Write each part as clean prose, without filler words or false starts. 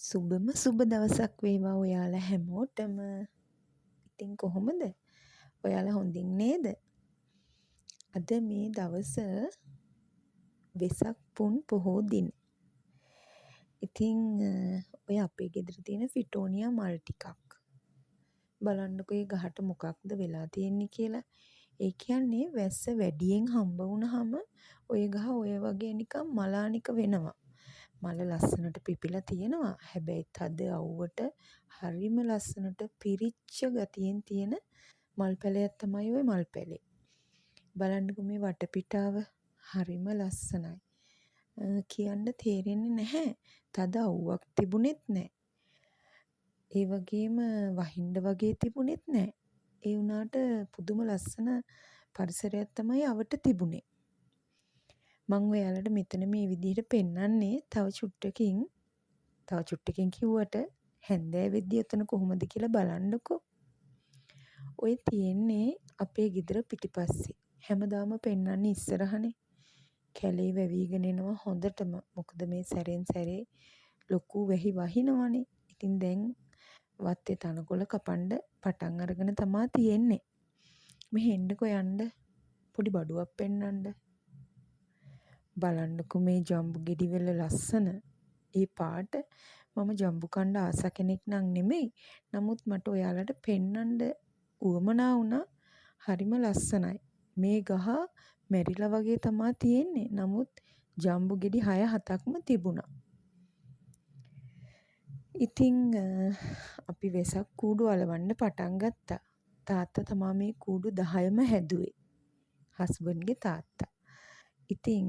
සුබම සුබ දවසක් වේවා ඔයාලා හැමෝටම. ඉතින් කොහොමද? ඔයාලා හොඳින් නේද? අද මේ දවස වෙසක් පුන් පොහෝ දින. ඉතින් ඔය අපේ ගෙදර තියෙන ෆිටෝනියා මල් ටිකක් බලන්නකෝ ඒ ගහට මොකක්ද වෙලා තියෙන්නේ කියලා. ඒ කියන්නේ වැස්ස වැඩියෙන් හම්බ වුණාම ඔය ගහ ඔය වගේ නිකන් මලානික වෙනවා. මල ලස්සනට පිපිලා තියෙනවා. හැබැයි තද අවුවට හරිම ලස්සනට පිරිච්ච ගතියෙන් තියෙන මල් පැලයක් තමයි ওই මල් පැලේ. බලන්නකෝ මේ වටපිටාව හරිම ලස්සනයි. කියන්න තේරෙන්නේ නැහැ. තද අවුවක් තිබුණෙත් නැහැ. ඒ වගේම වහින්න වගේ තිබුණෙත් නැහැ. ඒ වුණාට පුදුම ලස්සන පරිසරයක් තමයි අවට තිබුණේ. මම ඔයාලට මෙතන මේ විදිහට පෙන්වන්නේ තව චුට්ටකින් කිව්වට හැන්දෑවෙද්දි එතන කොහොමද කියලා බලන්නකෝ. ඔය තියෙන්නේ අපේ ගෙදර පිටිපස්සේ. හැමදාම පෙන්වන්නේ ඉස්සරහනේ. කැලේ වැවිගෙන එනවා හොඳටම. මොකද මේ සැරෙන් සැරේ ලොකු වැහි වහිනවනේ. ඉතින් දැන් වත්තේ තනකොළ කපන්න පටන් අරගෙන තමයි තියෙන්නේ. මෙහෙන්නකෝ යන්න පොඩි බඩුවක් පෙන්වන්න. බලන්නකෝ මේ ජම්බු ගෙඩි වල ලස්සන ඒ පාට. මම ජම්බු කන්න ආස කෙනෙක් නම් නෙමෙයි. නමුත් මට ඔයාලට පෙන්වන්න උවමනා වුණා. හරිම ලස්සනයි. මේ ගහ මැරිලා වගේ තමයි තියෙන්නේ. නමුත් ජම්බු ගෙඩි 6-7ක්ම තිබුණා. ඉතින් අපි වෙසක් කූඩු අලවන්න පටන් ගත්තා. තාත්තා තමයි මේ කූඩු 10ම හැදුවේ. හස්බන්ඩ්ගේ තාත්තා. ඉතින්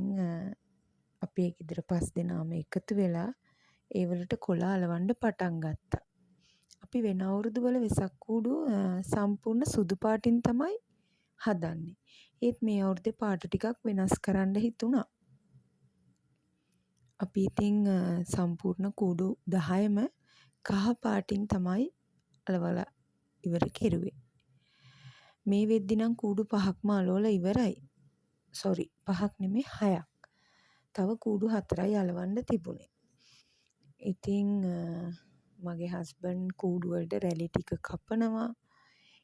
අපේ ගෙදර 5 දෙනාම එකතු වෙලා ඒ වලට කොළ අලවන්න පටන් ගත්තා. අපි වෙන අවුරුදු වල වෙසක් කූඩු සම්පූර්ණ සුදු පාටින් තමයි හදන්නේ. ඒත් මේ අවුරුද්දේ පාට ටිකක් වෙනස් කරන්න හිතුණා. අපි ඉතින් සම්පූර්ණ කූඩු 10ම කහ පාටින් තමයි අලවලා ඉවර කෙරුවේ. මේ වෙද්දි නම් කූඩු 5ක්ම අලවලා ඉවරයි. 5ක් නෙමෙයි 6ක්. තව කූඩු 4යි අලවන්න තිබුණේ. ඉතින් මගේ හස්බන්ඩ් කූඩු වලට රැලි ටික කපනවා.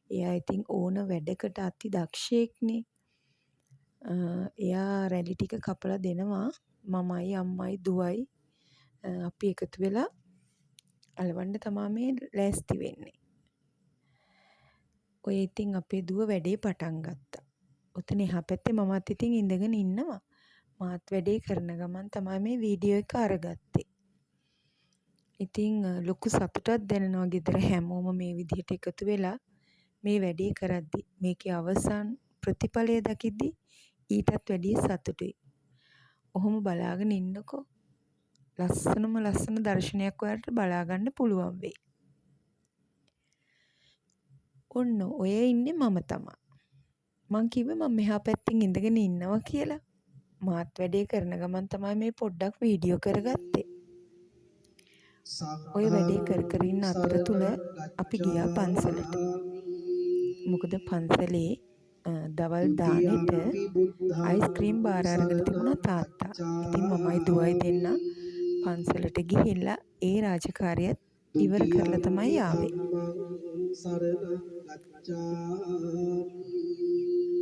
එයා ඉතින් ඕන වැඩකට අති දක්ෂයෙක්නේ. එයා රැලි ටික කපලා දෙනවා. මමයි අම්මයි දුවයි අපි එකතු වෙලා අලවන්න තමයි මේ ලෑස්ති වෙන්නේ. ඔය ඉතින් අපේ දුව වැඩේ පටන් ගත්තා. ඔතන එහා පැත්තේ මමත් ඉතින් ඉඳගෙන ඉන්නවා. මාත් වැඩේ කරන ගමන් තමයි මේ වීඩියෝ එක අරගත්තේ. ඉතින් ලොකු සතුටක් දැනෙනවා ගෙදර හැමෝම මේ විදිහට එකතු වෙලා මේ වැඩේ කරද්දි. මේකේ අවසන් ප්‍රතිඵලය දකිද්දි ඊටත් වැඩිය සතුටුයි. ඔහොම බලාගෙන ඉන්නකෝ. ලස්සන දර්ශනයක් ඔයාලට බලා ගන්න පුළුවන් වෙයි. ඔන්න ඔය ඉන්නේ මම තමයි. මං කිව්වේ මම මෙහා පැත්තෙන් ඉඳගෙන ඉන්නවා කියලා. මාත් වැඩේ කරන ගමන් තමයි මේ පොඩ්ඩක් වීඩියෝ කරගත්තේ. ඔය වැඩේ කර ඉන්න අතරතුර අපි ගියා පන්සලට. මොකද පන්සලේ දවල් දානෙට අයිස්ක්‍රීම් බාර අරගෙන තිබුණා තාත්තා. ඉතින් මමයි දුවයි දෙන්න පන්සලට ගිහිල්ලා ඒ රාජකාරියත් ඉවර කරලා තමයි ආවේ.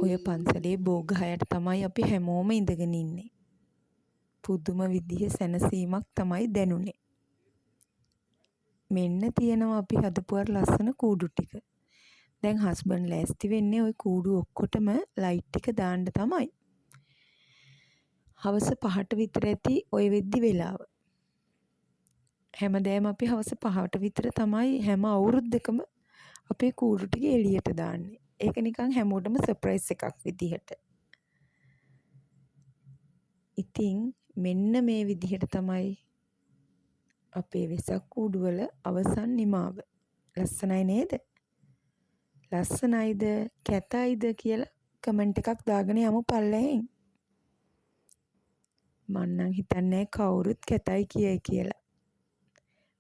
ඔය පන්සලේ බෝගහයට තමයි අපි හැමෝම ඉඳගෙන ඉන්නේ. පුදුම විදිහේ සැනසීමක් තමයි දැනුනේ. මෙන්න තියෙනවා අපි හදපු අර ලස්සන කූඩු ටික. දැන් හස්බන්ඩ් ලෑස්ති වෙන්නේ ওই කූඩු ඔක්කොටම ලයිට් ටික දාන්න තමයි. හවස 5ට විතර ඇති ওই වෙද්දි වෙලාව. හැමදාම අපි හවස 5ට විතර තමයි හැම අවුරුද්දකම අපේ කූඩු ටික එළියට දාන්නේ. ඒක නිකන් හැමෝටම සර්ප්‍රයිස් එකක් විදිහට. ඉතින් මෙන්න මේ විදිහට තමයි අපේ වෙසක් කූඩු වල අවසන් නිමාව. ලස්සනයි නේද? ලස්සනයිද කැතයිද කියලා කමෙන්ට් එකක් දාගෙන යමු පල්ලෙහෙන්. මං නම් හිතන්නේ කවුරුත් කැතයි කියයි කියලා.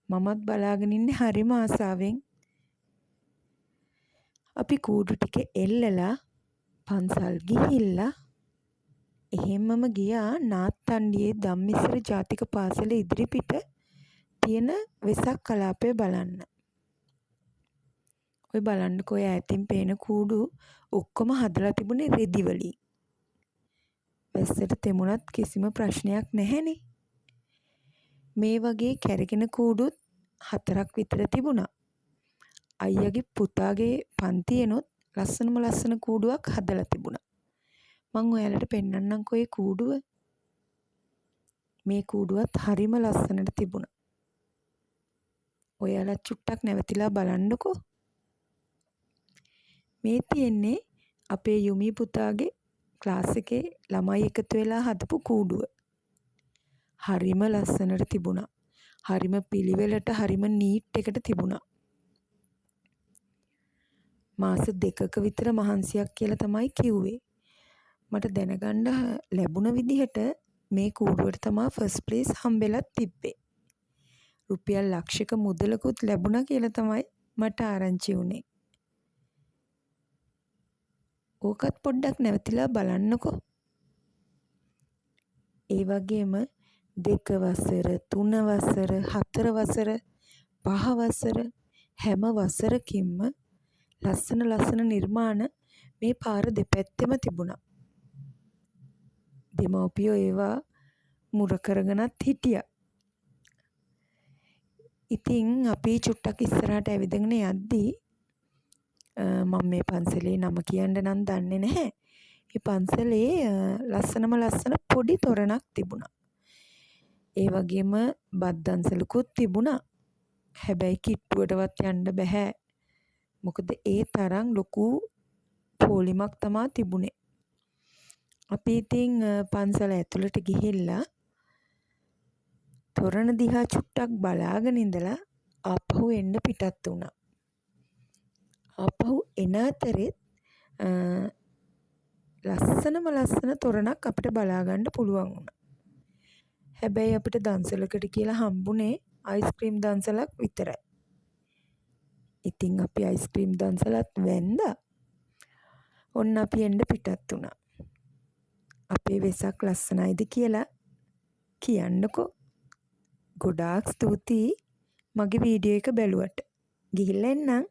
මමත් බලාගෙන ඉන්නේ හරිම ආසාවෙන්. අපි කූඩු ටික එල්ලලා පන්සල් ගිහිල්ලා එහෙම්මම ගියා නාත්තණ්ඩියේ ධම්මිස්සර ජාතික පාසල ඉදිරිපිට තියෙන වෙසක් කලාපය බලන්න. ඔය බලන්නකෝ ඔය ඈතින් පේන කූඩු ඔක්කොම හදලා තිබුණේ රෙදි වලින්. වැස්සට තෙමුණත් කිසිම ප්‍රශ්නයක් නැහැනේ. මේ වගේ කැරගෙන කූඩුත් 4ක් විතර තිබුණා. අයියාගේ පුතාගේ පන්තියෙනුත් ලස්සන කූඩුවක් හදලා තිබුණා. මං ඔයාලට පෙන්නන්නම්කෝ ඒ කූඩුව. මේ කූඩුවත් හරිම ලස්සනට තිබුණා. ඔයාලා චුට්ටක් නැවතිලා බලන්නකෝ. මේ තියෙන්නේ අපේ යුමී පුතාගේ ක්ලාස් එකේ ළමයි එකතු වෙලා හදපු කූඩුව. හරිම ලස්සනට තිබුණා. හරිම පිළිවෙලට හරිම නීට් එකට තිබුණා. මාස 2ක විතර මහන්සියක් කියලා තමයි කිව්වේ. මට දැනගන්න ලැබුණ විදිහට මේ කූඩුවට තමයි ෆස්ට් ප්ලේස් හම්බෙලත් තිබ්බේ. රුපියල් ලක්ෂයක මුදලකුත් ලැබුණා කියලා තමයි මට ආරංචි වුණේ. ඕකත් පොඩ්ඩක් නැවතිලා බලන්නකෝ. ඒ වගේම 2 වසර 3 වසර 4 වසර 5 වසර හැම වසරකින්ම ලස්සන නිර්මාණ මේ පාර දෙපැත්තෙම තිබුණා. දෙමව්පියෝ ඒවා මුර කරගෙනත් හිටියා. ඉතින් අපි චුට්ටක් ඉස්සරහට ඇවිදගෙන යද්දී මම මේ පන්සලේ නම කියන්න නම් දන්නේ නැහැ. මේ පන්සලේ ලස්සන පොඩි තොරණක් තිබුණා. ඒ වගේම බද්දන්සලකුත් තිබුණා. හැබැයි කිට්ටුවටවත් යන්න බෑ. මොකද ඒ තරම් ලොකු පෝලිමක් තමයි තිබුණේ. අපි ඉතින් පන්සල ඇතුළට ගිහිල්ලා තොරණ දිහා චුට්ටක් බලාගෙන ඉඳලා ආපහු එන්න පිටත් වුණා. ආපහු එන අතරෙත් ලස්සන තොරණක් අපිට බලා ගන්න පුළුවන් වුණා. හැබැයි අපිට දන්සලකට කියලා හම්බුනේ අයිස්ක්‍රීම් දන්සලක් විතරයි. ඉතින් අපි අයිස්ක්‍රීම් දන්සලත් වැන්දා. ඔන්න අපි එන්න පිටත් වුණා. අපේ වෙසක් ලස්සනයිද කියලා කියන්නකෝ. ගොඩාක් ස්තුතියි මගේ වීඩියෝ එක බැලුවට. ගිහිල්ලා එන්නම්.